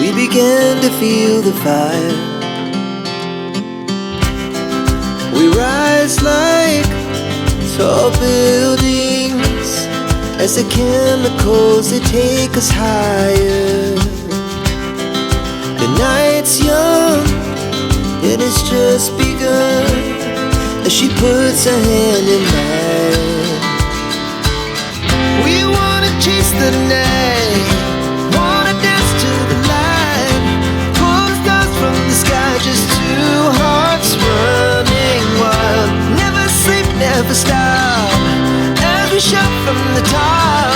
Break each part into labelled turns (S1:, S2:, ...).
S1: we began to feel the fire. We rise like tall buildings as the chemicals, they take us higher. The night's young, it has just begun, as she puts her hand in mine. We wanna chase the night, wanna dance to the light, pull the stars from the sky, just two hearts running wild. Never sleep, never stop, as we shout from the top.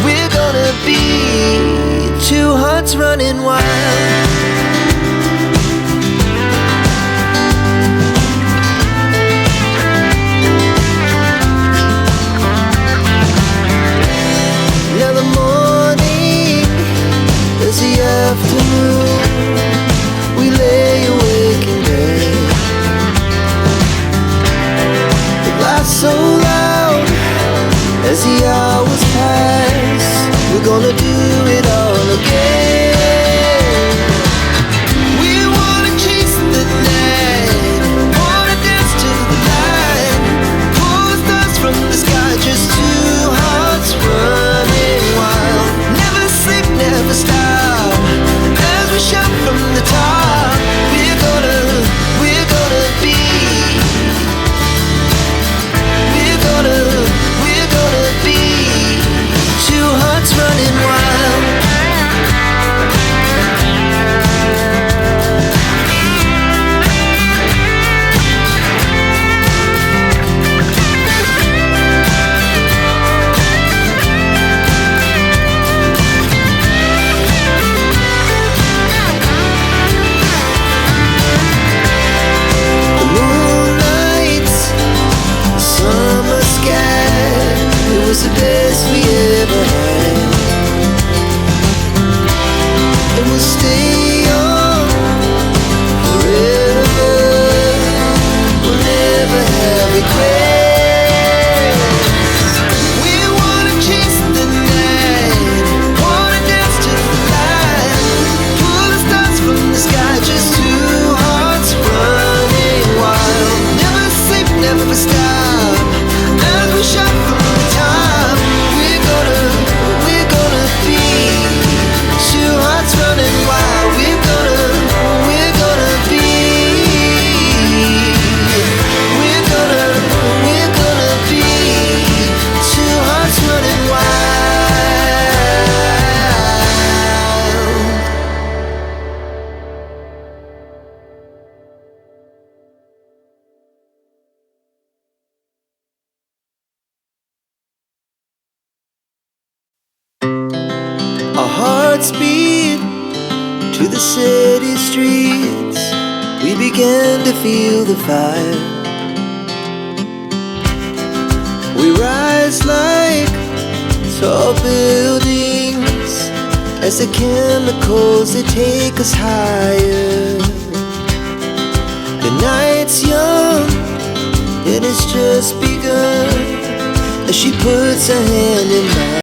S1: We're gonna be two hearts running wild. Now the morning is the afternoon, we lay awake in bed. The laughs so loud as the hours pass, we're gonna do it all again. We wanna chase the night, wanna dance to the light, pull the stars from the sky, just two hearts running wild. Never sleep, never stop, as we shout from the top. We're gonna be, we're gonna be two hearts running wild. The moonlight, summer sky, it was the best we ever had. And we'll stay on forever, we'll never have regrets. We wanna chase the night, wanna dance to the light, pull the stars from the sky, just two hearts running wild. Never sleep, never stop, as we shout from the top. We're gonna be two hearts running wild. We're gonna be, we're gonna be two hearts running wild. Our hearts beat to the city streets, we began to feel the fire. We rise like tall buildings as the chemicals, they take us higher. The night's young, it has just begun, as she puts her hand in mine.